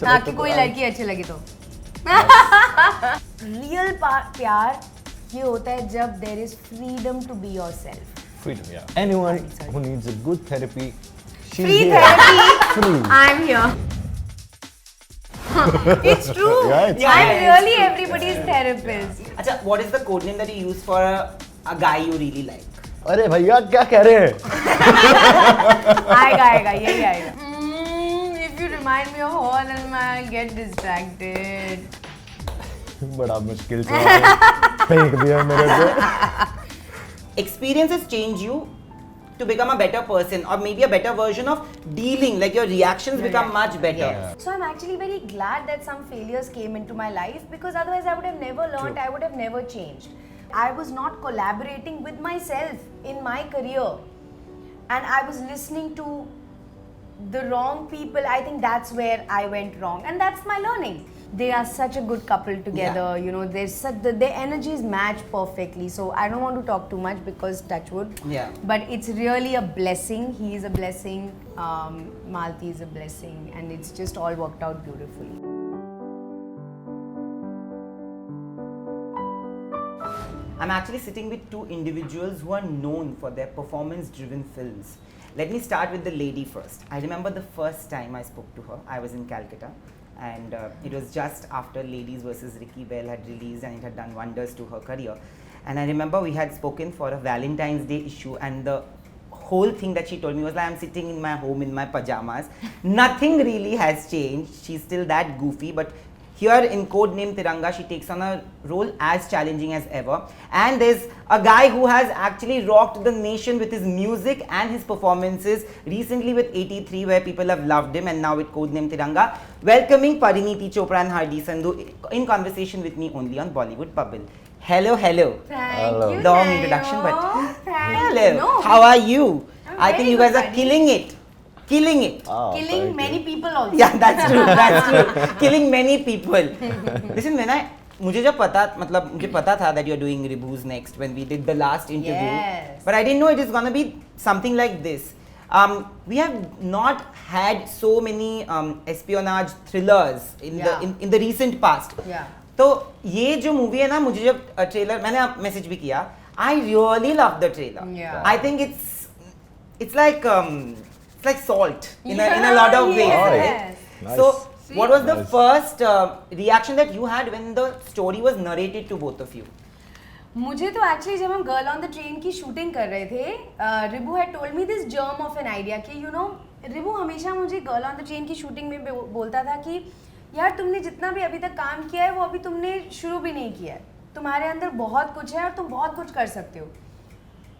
हाँ कि कोई लड़की अच्छी लगी तो रियल प्यार ये होता है जब there is freedom to be yourself. Freedom, yeah. Anyone who needs a good therapy, she's Free here. therapy. Free. I'm here. It's true. Yeah, it's I'm true. really everybody's therapist. अच्छा, what is the code name that you use for a guy you really like? अरे भैया क्या कह रहे हैं? आएगा यही आएगा. If you remind me of all, I'll get distracted. बड़ा मुश्किल से फेंक दिया मेरे को. Experiences change you to become a better person or maybe a better version of dealing, like your reactions become much better. Yeah. So I'm actually very glad that some failures came into my life because otherwise I would have never learned, True. I would have never changed. I was not collaborating with myself in my career and I was listening to the wrong people. I think that's where I went wrong and that's my learning. They are such a good couple together, Yeah. you know, there's such their energies match perfectly. So I don't want to talk too much because touch wood. Yeah. But it's really a blessing. He is a blessing. Malti is a blessing, and it's just all worked out beautifully. I'm actually sitting with two individuals who are known for their performance-driven films. Let me start with the lady first. I remember the first time I spoke to her. I was in Calcutta, and it was just after Ladies vs. Ricky Bell had released, and it had done wonders to her career. And I remember we had spoken for a Valentine's Day issue, and the whole thing that she told me was like, I'm sitting in my home in my pajamas. Nothing really has changed. She's still that goofy, but here in Codename Tiranga, she takes on a role as challenging as ever. And there's a guy who has actually rocked the nation with his music and his performances, recently with 83, where people have loved him, and now with Codename Tiranga. Welcoming Parineeti Chopra and Hardi Sandhu in conversation with me only on Bollywood Bubble. Hello. Thank Hello. you. Long Nayo. introduction, but Thank hello. you. No, How are you? I'm I very think you good, guys are buddy. killing it. Killing it. Ah, killing thank many you. people also. Yeah, that's true. Killing many people. Listen, मुझे जब पता था that you're doing Ribhu's next when we did the last interview. Yes. But I didn't know it is gonna be something like this. We have not had so many espionage thrillers in Yeah. the recent past. Yeah. तो ये जो movie है ना, मुझे जब trailer मैंने message भी किया, I really love the trailer. Yeah. I think it's like salt in a lot of ways, Yes. right? Nice. So what was the Nice. first reaction that you had when the story was narrated to both of you? मुझे तो actually जब हम girl on the train की shooting कर रहे थे Ribhu had told me this germ of an idea कि you know Ribhu हमेशा मुझे गर्ल ऑन द ट्रेन की शूटिंग में बोलता था कि यार तुमने जितना भी अभी तक काम किया है वो अभी तुमने शुरू भी नहीं किया है, तुम्हारे अंदर बहुत कुछ है और तुम बहुत कुछ कर सकते हो.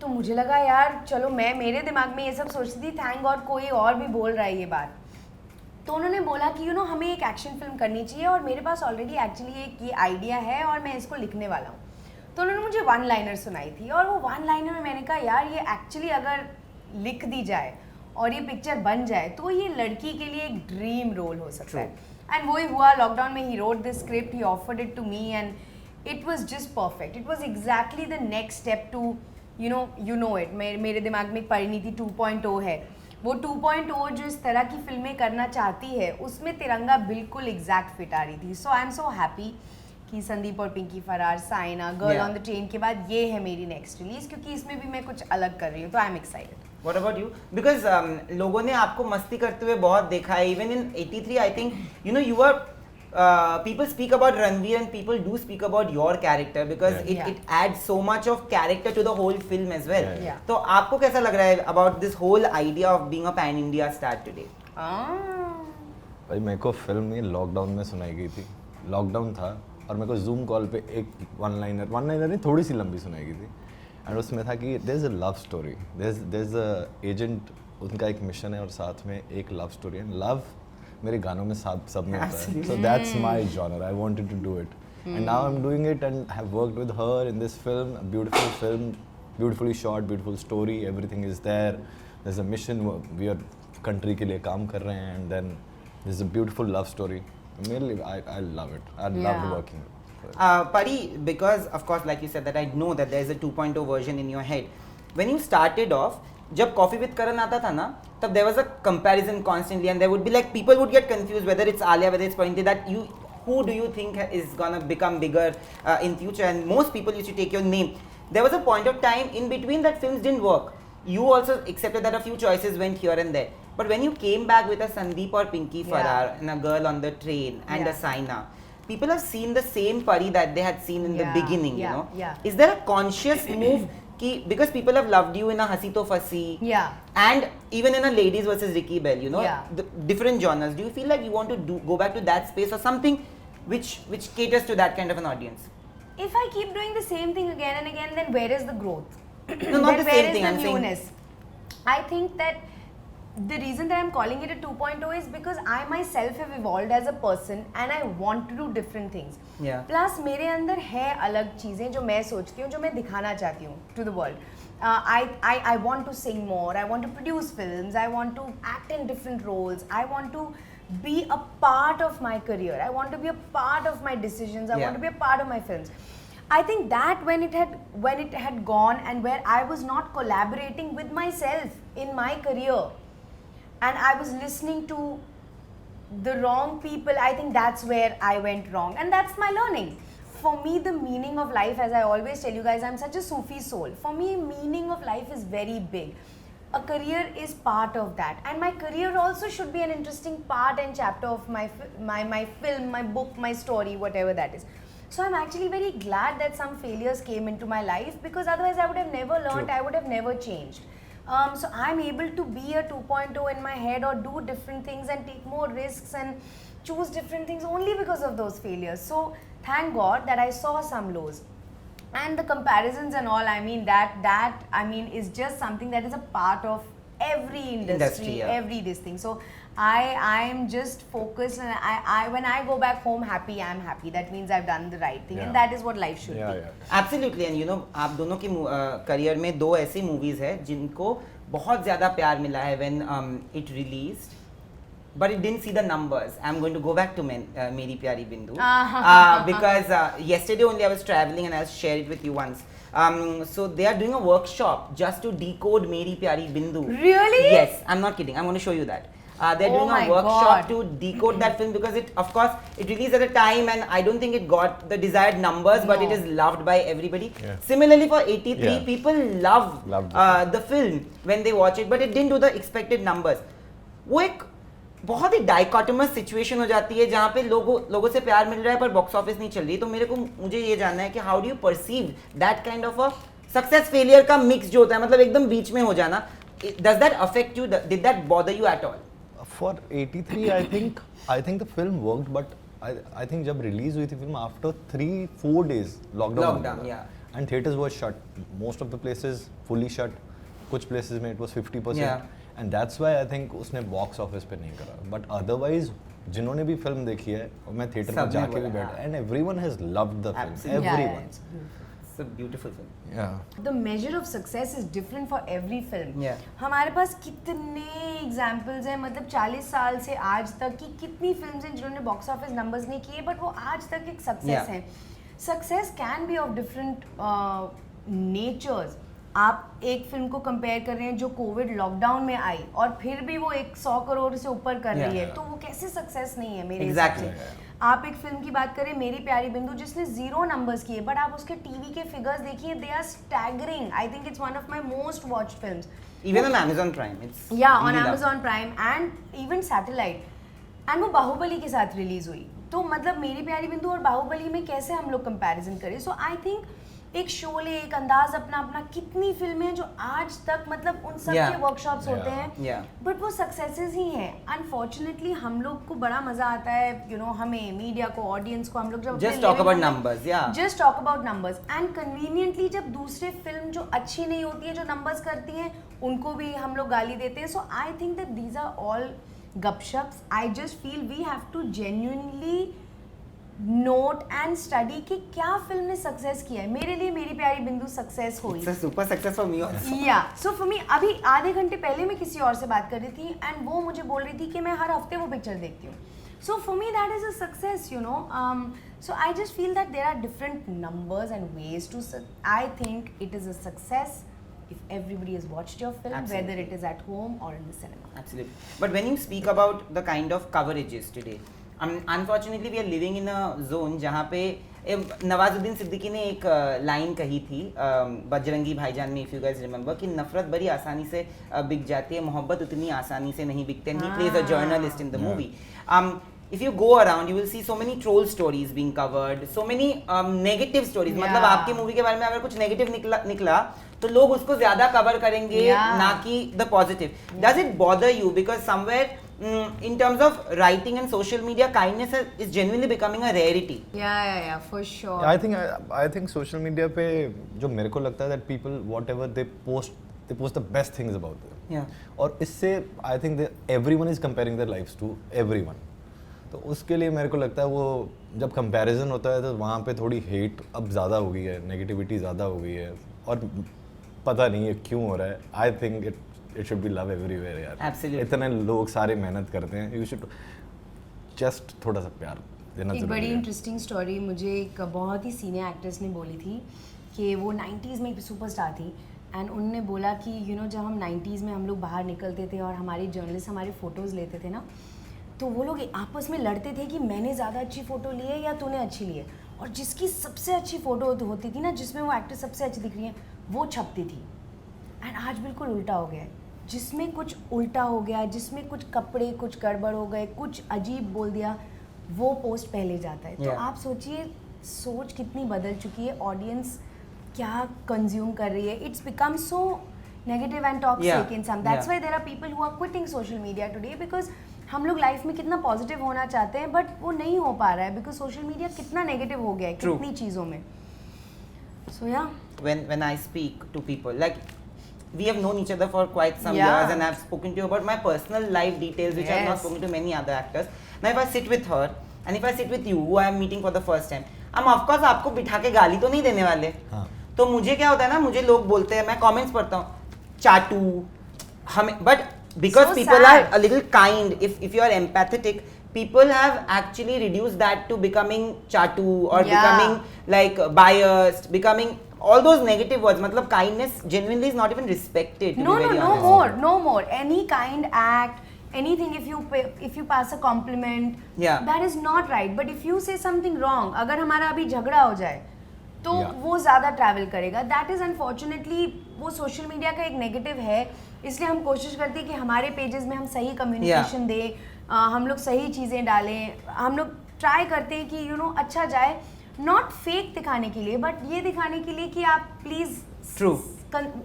तो मुझे लगा यार चलो, मैं मेरे दिमाग में ये सब सोचती थी, थैंक गॉड कोई और भी बोल रहा है ये बात. तो उन्होंने बोला कि यू नो हमें एक एक्शन फिल्म करनी चाहिए और मेरे पास ऑलरेडी एक्चुअली एक ये आइडिया है और मैं इसको लिखने वाला हूँ. तो उन्होंने मुझे वन लाइनर सुनाई थी और वो वन लाइनर में मैंने कहा यार ये एक्चुअली अगर लिख दी जाए और ये पिक्चर बन जाए तो ये लड़की के लिए एक ड्रीम रोल हो सकता है. एंड वही हुआ, लॉकडाउन में he wrote this script, he offered it to me and it was just perfect. It was exactly the next step to you know it. मेरे दिमाग में एक परिणीति 2.0 है. वो 2.0 जो इस तरह की फिल्में करना चाहती है उसमें तिरंगा बिल्कुल एग्जैक्ट फिट आ रही थी. सो आई एम सो हैप्पी कि संदीप और पिंकी फरार, Saina, girl Yeah. On the train के बाद ये है मेरी नेक्स्ट रिलीज, क्योंकि इसमें भी मैं कुछ अलग कर रही हूँ. तो I am excited. What about you? Because लोगों ने आपको मस्ती करते हुए बहुत देखा है. Even in 83, I think you were. People speak about Ranveer and people do speak about your character because Yeah. it adds so much of character to the whole film as well. Yeah. तो आपको कैसा लग रहा है about this whole idea of being a pan India star today? भाई मेरे को film में लॉकडाउन में सुनाई गई थी. लॉकडाउन था और मेरे को जूम कॉल पे एक वन लाइनर नहीं थोड़ी सी लंबी सुनाई गई थी. एंड उसमें था कि there is a love story, there is a agent, उनका एक मिशन है और साथ में एक लव स्टोरी. एंड लव मेरे गानों में सब में होता है. So that's my genre. I wanted to do it and now I am doing it and have worked with her in this film. A beautiful film, beautifully shot, beautiful story, everything is there. There is a mission, we are country के लिए काम कर रहे हैं and then there is a beautiful love story. Mainly, I love it. I loved working with it. Pari, because of course, like you said, that I know that there's a 2.0 version in your head. When you started off, जब coffee with करण आता था ना, तब there was a comparison constantly and there would be like people would get confused whether it's Alia, whether it's Parinti, that you who do you think is gonna become bigger in future, and most people used to take your name. There was a point of time in between that films didn't work. You also accepted that a few choices went here and there. But when you came back with a Sandeep or Pinky Farrar and a Girl on the Train and a Saina, people have seen the same Pari that they had seen in the beginning, you know. Is there a conscious move because people have loved you in a Hasi To Fasi and even in a Ladies versus Ricky Bell, you know, the different genres. Do you feel like you want to go back to that space or something which caters to that kind of an audience? If I keep doing the same thing again and again, then where is the growth? No, not the same thing. Where I'm is the newness? I think that the reason that I'm calling it a 2.0 is because I myself have evolved as a person and I want to do different things. Yeah. Plus मेरे अंदर है अलग चीज़ें जो मैं सोचती हूँ, जो मैं दिखाना चाहती हूँ to the world. I want to sing more. I want to produce films. I want to act in different roles. I want to be a part of my career. I want to be a part of my decisions. I want to be a part of my films. I think that when it had gone and where I was not collaborating with myself in my career, and I was listening to the wrong people, I think that's where I went wrong, and that's my learning. For me, the meaning of life, as I always tell you guys, I'm such a Sufi soul. For me, meaning of life is very big. A career is part of that, and my career also should be an interesting part and chapter of my film, my book, my story, whatever that is. So I'm actually very glad that some failures came into my life, because otherwise I would have never learned, I would have never changed. So I'm able to be a 2.0 in my head, or do different things and take more risks and choose different things only because of those failures. So thank God that I saw some lows. And the comparisons and all, I mean, that is just something that is a part of every industry, every this thing. So I am just focused, and I when I go back home happy, I'm happy. That means I've done the right thing, and that is what life should be. Absolutely. And you know, आप दोनों की career में दो ऐसी movies है जिनको बहुत ज़्यादा प्यार मिला है when it released, but it didn't see the numbers. I'm going to go back to Meri Pyari Bindu because yesterday only I was traveling and I'll share it with you once. So they are doing a workshop just to decode Meri Pyari Bindu. Really? Yes, I'm not kidding. I'm going to show you that. They're doing a workshop to decode that film because it, of course, it released at a time and I don't think it got the desired numbers, but it is loved by everybody. Similarly for 83, people loved the film when they watch it, but it didn't do the expected numbers. वो एक बहुत ही dichotomous situation हो जाती है जहाँ पे लोगों से प्यार मिल रहा है पर बॉक्स ऑफिस नहीं चल रही. तो मुझे ये जानना है कि how do you perceive that kind of a success failure का मिक्स जो होता है, मतलब एकदम बीच में हो जाना. Does that affect you? Did that bother you at all? For 83, I think the film worked, but I think जब release हुई थी film after 3-4 days lockdown, and theaters were shut. Most of the places fully shut. कुछ places में it was 50%. And that's why I think उसने box office पे नहीं करा. But otherwise, जिन्होंने भी film देखी है, और मैं theater में जाके भी बैठा, and everyone has loved the film. Everyone. It's a beautiful film. Yeah. The measure of success is different for every film. Yeah. हमारे पास कितने examples हैं, मतलब 40 साल से आज तक की कितनी films हैं जिन्होंने box office numbers नहीं किए, but वो आज तक एक success हैं. Success can be of different natures. आप एक फिल्म को कंपेयर कर रहे हैं जो कोविड लॉकडाउन में आई और फिर भी वो 100 करोड़ से ऊपर कर रही है, तो वो कैसे सक्सेस नहीं है मेरे हिसाब से. आप एक फिल्म की बात करें मेरी प्यारी बिंदु जिसने 0 नंबर्स किए, बट आप उसके टीवी के फिगर्स देखिए, they are staggering. I think it's one of my most watched films. Even on Amazon Prime. It's on Amazon Prime and even satellite. And वो बाहुबली के साथ रिलीज हुई. तो मतलब मेरी प्यारी बिंदु और बाहुबली में कैसे हम लोग कंपैरिजन करें. सो आई थिंक एक शोले, एक अंदाज अपना अपना, कितनी फिल्में जो आज तक मतलब उन सब के वर्कशॉप्स होते हैं, बट वो सक्सेसेस ही हैं. अनफॉर्चुनेटली हम लोग को बड़ा मजा आता है, यू नो, हमें मीडिया को, ऑडियंस को, हम लोग जब just talk about numbers, just talk about numbers, and conveniently जब दूसरे फिल्म जो अच्छी नहीं होती है, जो नंबर्स करती हैं, उनको भी हम लोग गाली देते हैं. So I think that these are all गपशप्स. I just feel we have to genuinely note and study कि क्या फिल्म ने सक्सेस किया है. मेरे लिए मेरी प्यारी बिंदु सक्सेस हुई. It's a super success for me also. Yeah. So for me, अभी आधे घंटे पहले मैं किसी और से बात कर रही थी एंड वो मुझे बोल रही थी कि मैं हर हफ्ते वो पिक्चर देखती हूँ. So for me that is a success, you know. So I just feel that there are different numbers and ways to. I think it is a success if everybody has watched your film, Absolutely. whether it is at home or in the cinema. Absolutely. But when you speak about the kind of coverages today, unfortunately we are living in a zone जहाँ पे नवाजुद्दीन सिद्दीकी ने एक line कही थी बजरंगी भाईजान में, if you guys remember, कि नफरत बड़ी आसानी से बिक जाती है, मोहब्बत उतनी आसानी से नहीं बिकते. And he plays a journalist in the movie. If you go around, you will see so many troll stories being covered, so many negative stories. मतलब आपकी मूवी के बारे में अगर कुछ नेगेटिव निकला तो लोग उसको ज्यादा कवर करेंगे, ना कि the positive. Does it bother you because somewhere in terms of writing and social media, kindness is genuinely becoming a rarity. Yeah, for sure. I think social media पे जो मेरे को लगता है that people whatever they post the best things about them. Yeah. और इससे I think everyone is comparing their lives to everyone. तो उसके लिए मेरे को लगता है वो जब कंपैरिजन होता है तो वहाँ पे थोड़ी हेट अब ज़्यादा हो गई है, नेगेटिविटी ज़्यादा हो गई है और पता नहीं है क्यों हो रहा है. I think it should be love everywhere यार. Absolutely. इतने लोग सारे मेहनत करते हैं, यू शुड जस्ट थोड़ा सा प्यार देना एक जरूरी बड़ी है. इंटरेस्टिंग स्टोरी मुझे एक बहुत ही सीनियर एक्ट्रेस ने बोली थी कि वो 90s में एक सुपरस्टार थी एंड उनने बोला कि जब हम 90s में हम लोग बाहर निकलते थे और हमारे जर्नलिस्ट हमारे फ़ोटोज़ लेते थे ना, तो वो लोग आपस में लड़ते थे कि मैंने ज़्यादा अच्छी फ़ोटो ली है या तूने अच्छी ली है, और जिसकी सबसे अच्छी फ़ोटो होती थी ना, जिसमें वो एक्ट्रेस सबसे अच्छी दिख रही है, वो छपती थी. एंड आज बिल्कुल उल्टा हो गया है, जिसमें कुछ उल्टा हो गया, जिसमें कुछ कपड़े कुछ गड़बड़ हो गए, कुछ अजीब बोल दिया, वो पोस्ट पहले जाता है. तो आप सोचिए सोच कितनी बदल चुकी है, ऑडियंस क्या कंज्यूम कर रही है. It's become so negative and toxic in sum. That's why there are people who are quitting social media today, because हम लोग लाइफ में कितना पॉजिटिव होना चाहते हैं बट वो नहीं हो पा रहा है बिकॉज सोशल मीडिया कितना नेगेटिव हो गया है कितनी चीज़ों में. सो या when I speak to people, like we have known each other for quite some Yeah. years and I've spoken to you about my personal life details which I've not Yes. spoken to many other actors. Now if I sit with her and if I sit with you who I am meeting for the first time, हम of course आपको बिठा के गाली तो नहीं देने वाले. हाँ. तो मुझे क्या होता है ना, मुझे लोग बोलते हैं, मैं कमेंट्स पढ़ता हूँ, चाटू हमें, but because So people sad. are a little kind, if you are empathetic, people have actually reduced that to becoming chatu or Yeah. becoming like biased, becoming all those negative words. Matlab kindness genuinely is not even respected, to No, be no, very no honest. more, no more. Any kind act, anything if you pass a compliment, Yeah. that is not right. But if you say something wrong, अगर हमारा अभी झगड़ा हो जाए, तो Yeah. वो ज़्यादा travel करेगा. दैट इज़ अनफॉर्चुनेटली वो सोशल मीडिया का एक नेगेटिव है. इसलिए हम कोशिश करते हैं कि हमारे पेजेस में हम सही कम्युनिकेशन दें, हम लोग सही चीज़ें डालें, हम लोग ट्राई करते हैं कि अच्छा जाए, नॉट फेक दिखाने के लिए बट ये दिखाने के लिए कि आप प्लीज़ True.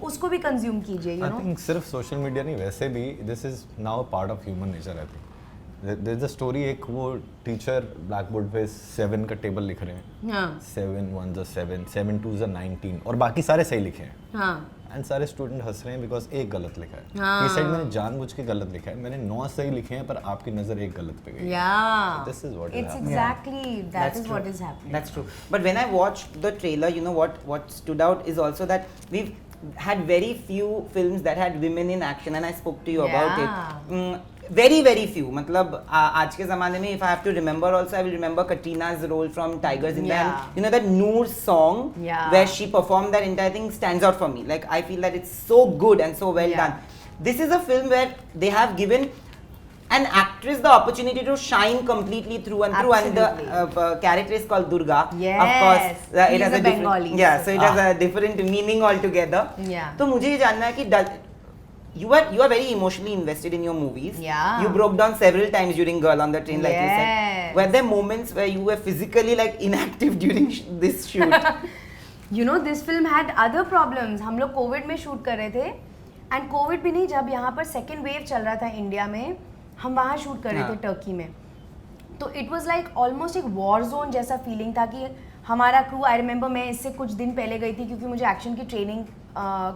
उसको भी कंज्यूम कीजिए. आई थिंक सिर्फ सोशल मीडिया नहीं, वैसे भी this is now part of human nature. I think there is a story, एक वो टीचर ब्लैक बोर्ड पे 7 का टेबल लिख रहे हैं. हाँ 7 1 7 7 2 19 और बाकी सारे सही लिखे हैं हाँ एंड सारे स्टूडेंट हंस रहे हैं बिकॉज एक गलत लिखा है. हाँ. ये साइड मैंने जानबूझ के गलत लिखा है, मैंने 9 सही लिखे हैं पर आपकी नज़र एक गलत पे गई. Yeah. This is what is It's happening. exactly that That's is true. what is happening. That's true. But when I watched the trailer, what stood out is also that we've had very few films that had women in action, and I spoke to you about it. Very, very few. मतलब आज के ज़माने में if I have to remember also, I will remember Katrina's role from Tigers in Yeah. the that Noor song Yeah. where she performed that entire thing stands out for me. Like I feel that it's so good and so well Yeah. done. This is a film where they have given an actress the opportunity to shine completely through and through, and Absolutely. the character is called Durga. Yes. Of course, it He's has a a different, Bengali. yeah, so it has a different meaning altogether. Yeah. तो मुझे ये जानना है कि you are very emotionally invested in your movies. Yeah. You broke down several times during Girl on the Train, like you Yes. said. Were there moments where you were physically like inactive during this shoot? This film had other problems. हम लोग Covid में shoot कर रहे थे and Covid भी नहीं, जब यहाँ पर सेकेंड वेव चल रहा था इंडिया में, हम वहाँ शूट कर रहे थे टर्की में. तो इट वाज लाइक ऑलमोस्ट एक वॉर जोन जैसा फीलिंग था कि हमारा क्रू, आई रिमेंबर मैं इससे कुछ दिन पहले गई थी क्योंकि मुझे एक्शन की ट्रेनिंग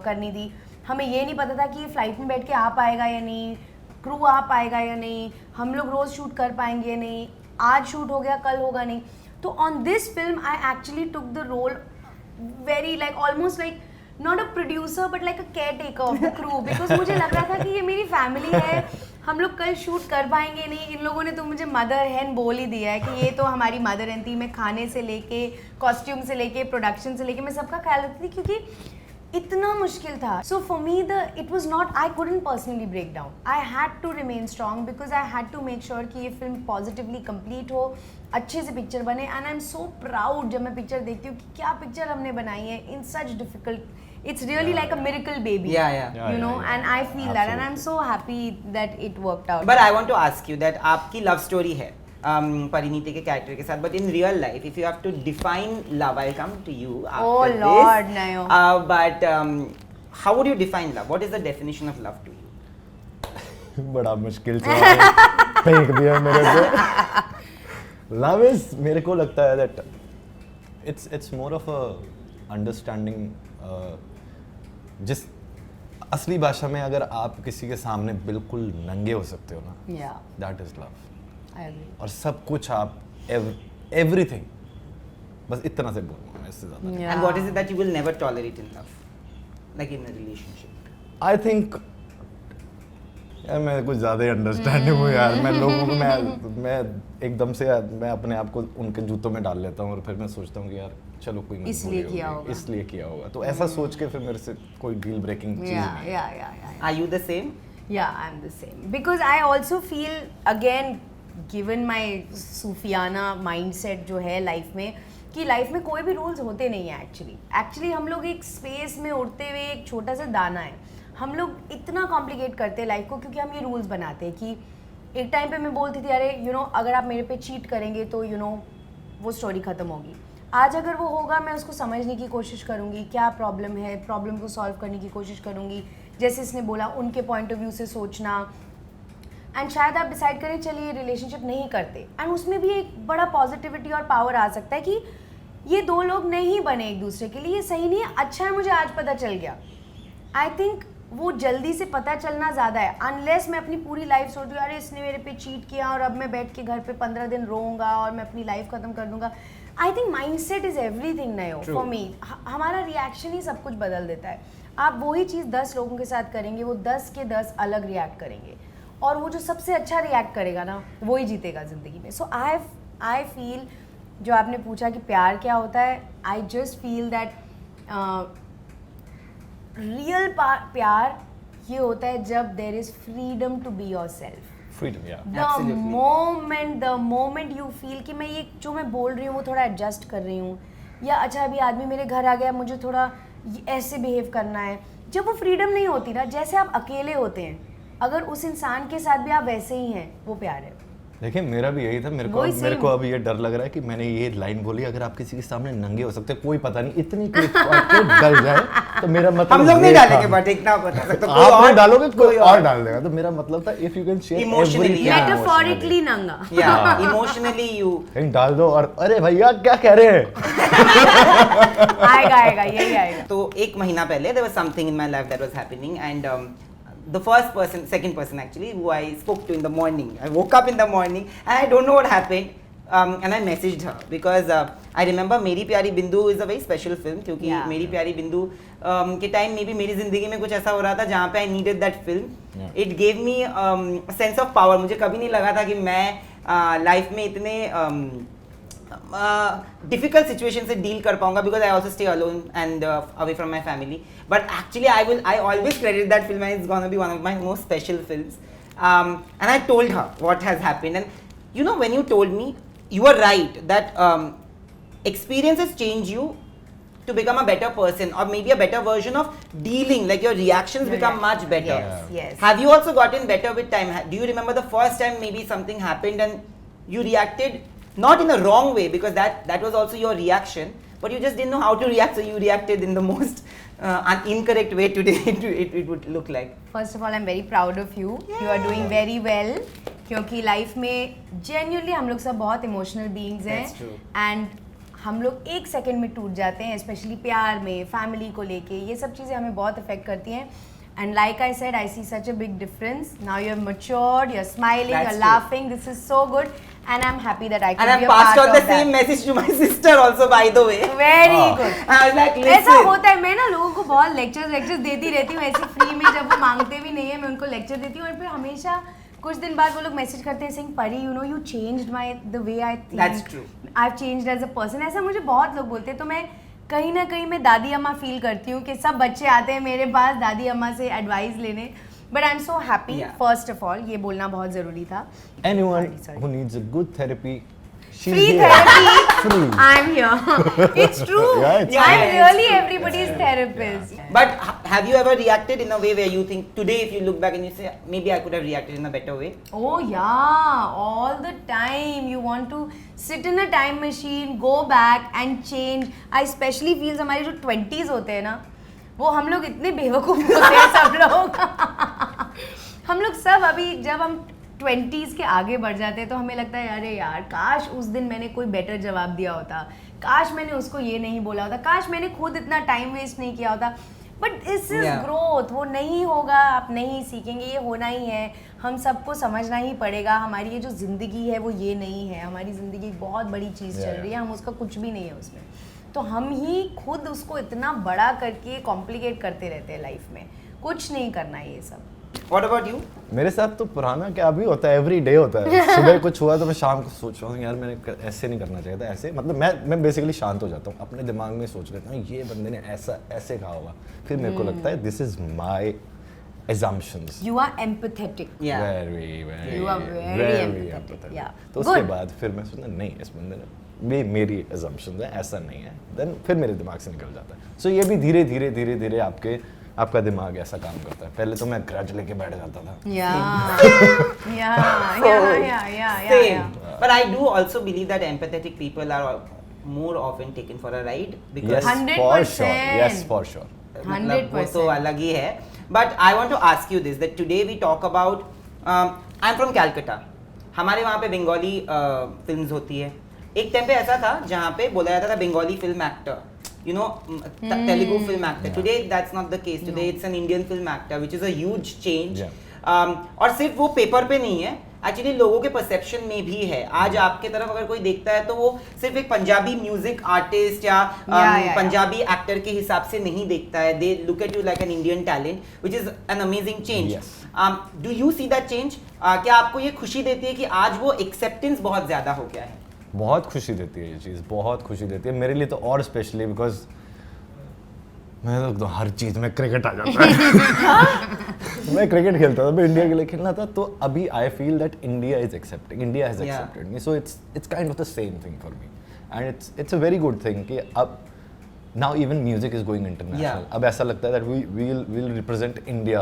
करनी थी. हमें ये नहीं पता था कि ये फ्लाइट में बैठ के आ पाएगा या नहीं, क्रू आ पाएगा या नहीं, हम लोग रोज़ शूट कर पाएंगे या नहीं, आज शूट हो गया कल होगा नहीं. तो on this film I actually took the role very like almost like not a producer but like a caretaker of the crew, because मुझे लग रहा था कि ये मेरी फैमिली है, हम लोग कल शूट कर पाएंगे नहीं. इन लोगों ने तो मुझे मदर हैन बोल ही दिया है कि ये तो हमारी मदर हैन थी. मैं खाने से लेके कॉस्ट्यूम से लेके प्रोडक्शन से लेके मैं सबका ख्याल रखती थी क्योंकि इतना मुश्किल था. So for me it was not, I couldn't personally break down. I had to remain strong because I had to make sure कि ये फिल्म positively complete हो, अच्छे से पिक्चर बने. And I'm so proud जब मैं पिक्चर देखती हूँ कि क्या पिक्चर हमने बनाई है in such difficult. It's really like a miracle baby. Yeah. You know, and I feel that, and I'm so happy that it worked out. But I want to ask you that आपकी love story है परिणीति के character के साथ, but in real life, if you have to define love, I'll come to you after this. Lord, Nayo. But how would you define love? What is the definition of love to you? बड़ा मुश्किल सवाल फेंक दिया मेरे को. Love is, मेरे को लगता है that it's more of a understanding. जिस असली भाषा में अगर आप किसी के सामने बिल्कुल नंगे हो सकते हो ना, Yeah, that is love. I agree. और सब कुछ आप एवरीथिंग, बस इतना से बोलूँगा मैं, इससे ज़्यादा. Yeah. And what is it that you will never tolerate in love, like in a relationship? I think यार मैं कुछ ज़्यादा ही अंडरस्टैंडिंग हूँ यार. मैं लोगों को मैं एकदम से मैं अपने आप को उनके जूतों में डाल लेता हूँ और फिर मैं सोचता हूँ कि यार चलो कोई मजबूरी इसलिए होगी, किया होगा. इसलिए किया होगा. तो ऐसा सोच के फिर मेरे से कोई डील ब्रेकिंग चीज़ Yeah, नहीं. yeah. Are you the same? Yeah, I'm the same. Because I also feel, again, given my Sufiyana mindset जो है लाइफ में, कि लाइफ में कोई भी रूल्स होते नहीं है एक्चुअली हम लोग एक स्पेस में उड़ते हुए एक छोटा सा दाना है. हम लोग इतना कॉम्प्लिकेट करते हैं लाइफ को क्योंकि हम ये रूल्स बनाते हैं कि एक टाइम पे मैं बोलती थी अरे अगर आप मेरे पे चीट करेंगे तो वो स्टोरी ख़त्म होगी. आज अगर वो होगा मैं उसको समझने की कोशिश करूँगी, क्या प्रॉब्लम है, प्रॉब्लम को सॉल्व करने की कोशिश करूँगी. जैसे इसने बोला उनके पॉइंट ऑफ व्यू से सोचना, एंड शायद आप डिसाइड करें चलिए रिलेशनशिप नहीं करते, एंड उसमें भी एक बड़ा पॉजिटिविटी और पावर आ सकता है कि ये दो लोग नहीं बने एक दूसरे के लिए, ये सही नहीं है, अच्छा है मुझे आज पता चल गया. आई थिंक वो जल्दी से पता चलना ज़्यादा है. अनलेस मैं अपनी पूरी लाइफ सोच दूँ अरे इसने मेरे पे चीट किया और अब मैं बैठ के घर पे 15 दिन रोऊंगा और मैं अपनी लाइफ ख़त्म कर दूंगा. I think mindset is everything नयो फॉर मी. हमारा रिएक्शन ही सब कुछ बदल देता है. आप वही चीज़ 10 लोगों के साथ करेंगे, वो 10 के 10 अलग रिएक्ट करेंगे, और वो जो सबसे अच्छा रिएक्ट करेगा ना वही जीतेगा ज़िंदगी में. सो आई फील, जो आपने पूछा कि प्यार क्या होता है, I just feel that real प्यार ये होता है जब there is freedom to be yourself. Freedom, या द मोमेंट यू फील कि मैं ये जो मैं बोल रही हूँ वो थोड़ा एडजस्ट कर रही हूँ, या अच्छा अभी आदमी मेरे घर आ गया मुझे थोड़ा ऐसे बिहेव करना है. जब वो फ्रीडम नहीं होती ना, जैसे आप अकेले होते हैं, अगर उस इंसान के साथ भी आप वैसे ही हैं, वो प्यार है. देखिए मेरा भी यही था. मेरे को अब ये डर लग रहा है कि मैंने ये लाइन बोली, अगर आप किसी के सामने नंगे हो सकते, कोई पता नहीं इतनी डल जाए तो मेरा मतलब हम लोग नहीं डालेंगे, बट एक ना बता सकते आप नहीं डालोगे, कोई और डाल देगा. तो मेरा मतलब था if you can share Emotionally, yeah. Metaphorically नंगा. Yeah, emotionally you. कहीं डाल दो और अरे भैया क्या कह रहे हैं. आएगा यही आएगा. तो एक महीना पहले there was something in my life that was happening, and the second person actually, who I spoke to in the morning. I woke up in the morning and I don't know what happened. And I messaged her because I remember Meri Pyari Bindu is a very special film, क्योंकि Yeah. Meri Pyari Bindu के time में भी मेरी ज़िंदगी में कुछ ऐसा हो रहा था जहाँ पे I needed that film. Yeah. It gave me a sense of power. मुझे कभी नहीं लगा था कि मैं लाइफ में इतने difficult situation से deal कर पाऊंगा, because I also stay alone and away from my family. But actually I always credit that film, and it's gonna be one of my most special films. And I told her what has happened, and when you told me, you were right that experiences change you to become a better person, or maybe a better version of dealing, like your reactions become much better. Yes. Have you also gotten better with time? Do you remember the first time maybe something happened and you reacted not in a wrong way, because that was also your reaction, but you just didn't know how to react, so you reacted in the most incorrect way today it would look like. First of all, I'm very proud of you. You are doing very well. क्योंकि life में genuinely हम लोग सब बहुत emotional beings हैं. That's true. And हम लोग एक सेकंड में टूट जाते हैं, स्पेशली प्यार में, फैमिली को लेके. ये सब चीज़ें हमें बहुत अफेक्ट करती हैं. And like I said, I see such a big difference. Now you're matured, you're smiling, That's you're true. laughing. This is so good, and I'm happy that I And can I be a passed part on of the that. same message to my sister also, by the way. Very good. I was like, ऐसा listen. होता है. मैं ना लोगों को बहुत lectures देती रहती हूँ ऐसे फ्री में, जब वो मांगते भी नहीं है मैं उनको लेक्चर देती हूँ, और फिर हमेशा कुछ दिन बाद वो लोग मैसेज करते हैं सिंह परी, you changed the way I think. That's true. I've changed as a person. ऐसा मुझे बहुत लोग बोलते हैं. तो मैं कहीं ना कहीं मैं दादी अम्मा फील करती हूँ कि सब बच्चे आते हैं मेरे पास दादी अम्मा से एडवाइस लेने, but I am so happy. Yeah. First of all ये बोलना बहुत ज़रूरी था। Anyone Sorry. who needs a good therapy, she's Free here. therapy, Free. I'm here. It's true. Yeah, it's I'm true. really everybody's therapist. But have you ever reacted in a way where you think today, if you look back and you say, maybe I could have reacted in a better way? Oh yeah, all the time. You want to sit in a time machine, go back and change. I especially feel हमारे जो 20s होते हैं ना, वो हम लोग इतने बेवकूफ़ होते हैं सब लोग। हम लोग सब अभी जब हम 20s के आगे बढ़ जाते हैं तो हमें लगता है अरे यार काश उस दिन मैंने कोई बेटर जवाब दिया होता, काश मैंने उसको ये नहीं बोला होता, काश मैंने खुद इतना टाइम वेस्ट नहीं किया होता। But this is Yeah. Growth, वो नहीं होगा, आप नहीं सीखेंगे, ये होना ही है। हम सबको समझना ही पड़ेगा हमारी ये जो ज़िंदगी है वो ये नहीं है, हमारी ज़िंदगी एक बहुत बड़ी चीज़ चल Yeah. रही है, हम उसका कुछ भी नहीं है उसमें। तो हम ही खुद उसको इतना बड़ा करके कॉम्प्लिकेट करते रहते हैं लाइफ में, कुछ नहीं करना है ये सब। What about you? मेरे साथ तो पुराना क्या अभी होता है, एवरी डे होता है। सुबह कुछ हुआ तो मैं शाम को सोच रहा हूँ यार मैंने ऐसे नहीं करना चाहिए था, ऐसे मतलब मैं बेसिकली शांत हो जाता हूँ, अपने दिमाग में सोच लेता हूँ ये बंदे ने ऐसा ऐसे कहा होगा, फिर मेरे को लगता है this is my assumptions. You are empathetic. Yeah. Very You are very empathetic, yeah. तो उसके Good. बाद फिर मैं सोचना नहीं इस बंदे ने मेरी assumptions है, ऐसा नहीं है, देन फिर मेरे दिमाग से निकल जाता है। सो ये भी धीरे धीरे आपका दिमाग ऐसा काम करता है। पहले तो मैं ग्रज लेके बैठ जाता था। Yeah. Same. But I do also believe that empathetic people are more often taken for a ride because Yes, 100%. for sure. Yes, for sure. मतलब वो 100%. तो अलग ही है. But I want to ask you this, that today we talk about I'm from Calcutta. हमारे वहाँ पे Bengali films होती है. एक टाइम पे ऐसा था जहाँ पे बोला जाता था Bengali film actor, you know, Telugu film actor. Yeah. Today that's not the case. Today it's an Indian film actor, which is a huge change. Yeah. और सिर्फ वो पेपर पे नहीं है, एक्चुअली लोगों के परसेप्शन में भी है। आज आपके तरफ अगर कोई देखता है तो वो सिर्फ एक पंजाबी म्यूजिक आर्टिस्ट या पंजाबी एक्टर के हिसाब से नहीं देखता है। They look at you like an Indian talent, which is an amazing change. Yes. Do you see that change? क्या आपको ये खुशी देती है कि आज वो एक्सेप्टेंस बहुत ज्यादा हो गया है? बहुत खुशी देती है ये चीज़, बहुत खुशी देती है मेरे लिए तो, और स्पेशली बिकॉज मैं तो हर चीज़ में क्रिकेट आ जाता है। मैं क्रिकेट खेलता था, मैं इंडिया के लिए खेलना था, तो अभी I feel that India is accepting, India has accepted me, so it's kind of the same thing for me and it's a very good thing कि अब now even music is going international. अब ऐसा लगता है that we will represent India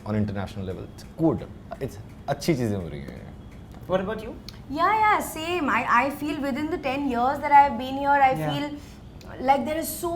on international level. It's good, it's अच्छी चीज़ें हो रही हैं। What about you? Yeah, same. I feel within the 10 years that I've been here, I Yeah. feel like there is so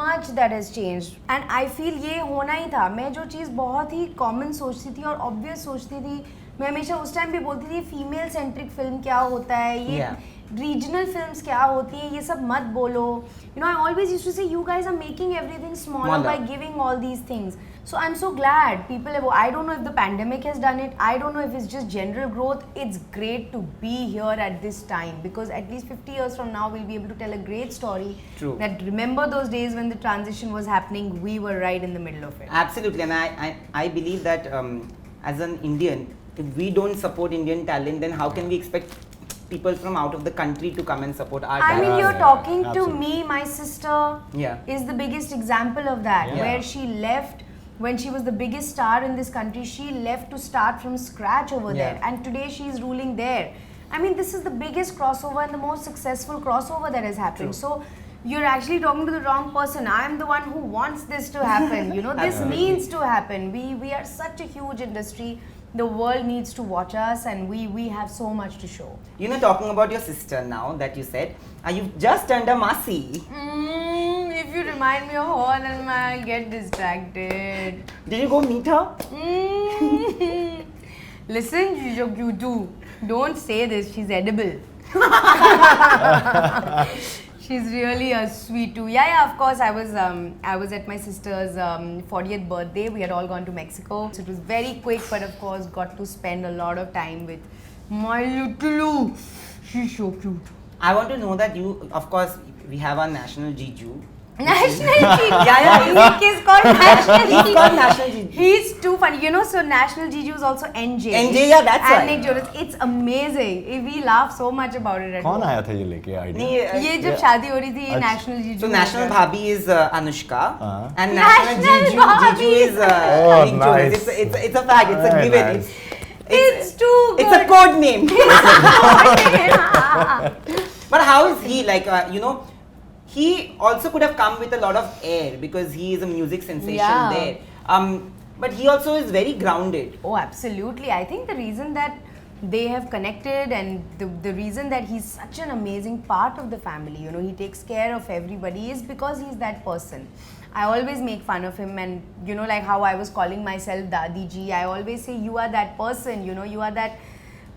much that has changed. And I feel ये होना ही था। मैं जो चीज़ बहुत ही कॉमन सोचती थी और ऑब्वियस सोचती थी, मैं हमेशा उस टाइम भी बोलती थी फीमेल सेंट्रिक फिल्म क्या होता है, ये Yeah. रीजनल फिल्म्स क्या होती हैं, ये सब मत बोलो। You know, I always used to say you guys are making everything smaller by giving all these things. So I'm so glad people have, I don't know if the pandemic has done it, I don't know if it's just general growth. It's great to be here at this time because at least 50 years from now we'll be able to tell a great story. True. That remember those days when the transition was happening, we were right in the middle of it. Absolutely, and I believe that as an Indian, if we don't support Indian talent, then how can we expect people from out of the country to come and support our I talent? mean, you're yeah, talking to absolutely. me, my sister Yeah. is the biggest example of that, Yeah. where she left when she was the biggest star in this country. She left to start from scratch over Yeah. there, and today she's ruling there. I mean, this is the biggest crossover and the most successful crossover that has happened. True. So you're actually talking to the wrong person. I am the one who wants this to happen. You know, this Absolutely. needs to happen. We are such a huge industry. The world needs to watch us, and we have so much to show. You know, talking about your sister now that you said, you've just turned a Masi. If you remind me of her, then I'll get distracted. Did you go meet her? Listen, you do. Don't say this. She's edible. She's really a sweet too. Yeah. Of course, I was at my sister's 40th birthday. We had all gone to Mexico, so it was very quick. But of course, got to spend a lot of time with my little. She's so cute. I want to know that you, of course, we have our national Jiju, National Jiju. Yeah. He's called National Jiju. He's called National Jiju. He's too funny. You know, so National Jiju is also NJ. NJ, yeah, that's and right. Nick Jonas. It's amazing. We laugh so much about it. At कौन home. आया था ये लेके idea? नहीं, ये जब शादी हो रही थी, ये अच्छा। National Jiju. So National Bhabhi is Anushka, हाँ. and National National Jiju is Oh, Nick Jonas. nice. It's a fact. It's a Very given. nice. It's too good. It's a code name. But how is he like? He also could have come with a lot of air because he is a music sensation Yeah. there. But he also is very grounded. Oh, absolutely. I think the reason that they have connected and the reason that he's such an amazing part of the family, he takes care of everybody, is because he's that person. I always make fun of him, and like how I was calling myself Dadi Ji, I always say you are that person, you are that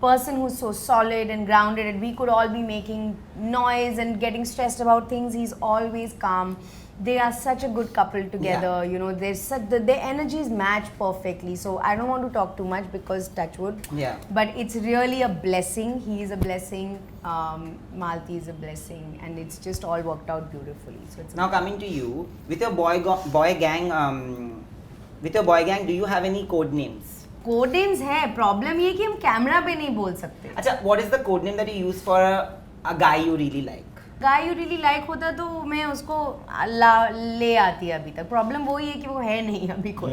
person who's so solid and grounded, and we could all be making noise and getting stressed about things. He's always calm. They are such a good couple together. There's such their energies match perfectly. So I don't want to talk too much because touch wood. Yeah. But it's really a blessing. He is a blessing. Malti is a blessing, and it's just all worked out beautifully. So it's Now coming to you, with your boy gang, do you have any code names? code names है. Problem ये कि हम camera पे नहीं बोल सकते. Acha, what is the code name that you use for a guy you really like? Guy you really like होता तो मैं उसको ले आती अभी तक. प्रॉब्लम वही है कि वो है नहीं अभी कोई.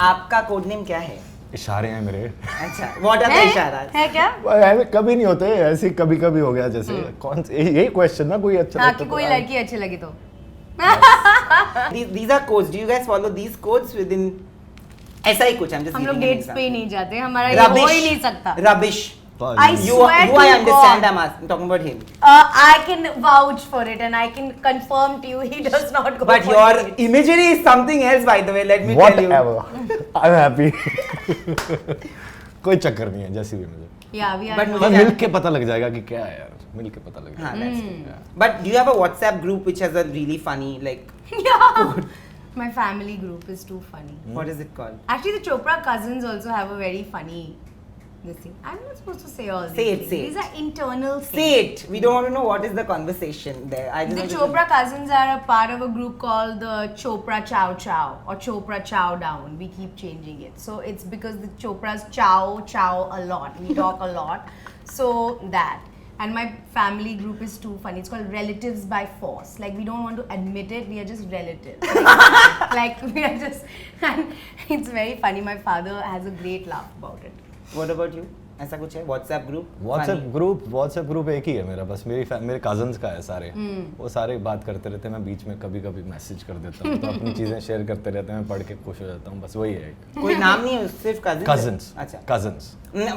आपका कोड नेम क्या है? इशारे हैं मेरे। अच्छा, what are the isharas? है क्या? ऐसे कभी नहीं होते, ऐसे कभी कभी हो गया जैसे कौन से यही क्वेश्चन ना कोई अच्छा हाँ लगता कि तो कोई आप- लड़की अच्छी लगी तो. These are codes. Do you guys follow these codes within? ऐसा ही कुछ. I'm just हम लोग giving an डेट्स पे ही example. नहीं जाते. हमारा ये हो ही नहीं सकता. Rubbish. I You swear I to understand. God. I'm talking about him. I can vouch for it and I can confirm to you he does not go But for your dates. imagery is something else, by the way. Let me tell you. Whatever. I'm happy. कोई चक्कर नहीं है जैसी भी मुझे। Yeah, we are. But not- मुझे मिल के पता लग जाएगा कि क्या है यार, मिल के पता लग हाँ, जाएगा। that's true. But do you have a WhatsApp group which has a really funny like? Yeah. My family group is too funny. What is it called? Actually, the Chopra cousins also have a very funny this thing. I'm not supposed to say all these Say it, things. say These it. are internal things. Say it. We don't want to know what is the conversation there. I just The want to- Chopra cousins are a part of a group called the Chopra Chow Chow or Chopra Chow Down. We keep changing it. So it's because the Chopras chow a lot. We talk a lot. So that. And my family group is too funny. It's called Relatives by Force. Like we don't want to admit it. We are just relatives. Like we are just. And it's very funny. My father has a great laugh about it. What about you? ऐसा कुछ है? WhatsApp group? WhatsApp group एक ही है मेरा, बस मेरे cousins का है सारे। वो सारे बात करते रहते हैं, मैं बीच में कभी कभी मैसेज कर देता हूँ, तो अपनी चीजें शेयर करते रहते हैं, मैं पढ़ के खुश हो जाता हूँ, बस वही है। कोई नाम नहीं है, सिर्फ cousins? अच्छा. Cousins.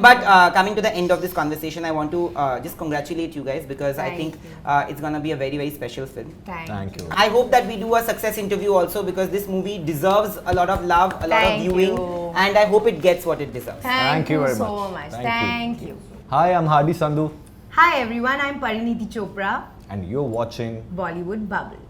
But coming to the end of this conversation, I want to just congratulate you guys because I Thank think you. it's gonna be a very, very special film. Thank you. I hope that we do a success interview also because this movie deserves a lot of love, a lot of Thank viewing, you. and I hope it gets what it deserves. Thank you very so much. much. Thank you. Hi, I'm Hadi Sandhu Hi everyone, I'm Pariniti Chopra, and you're watching Bollywood Bubble.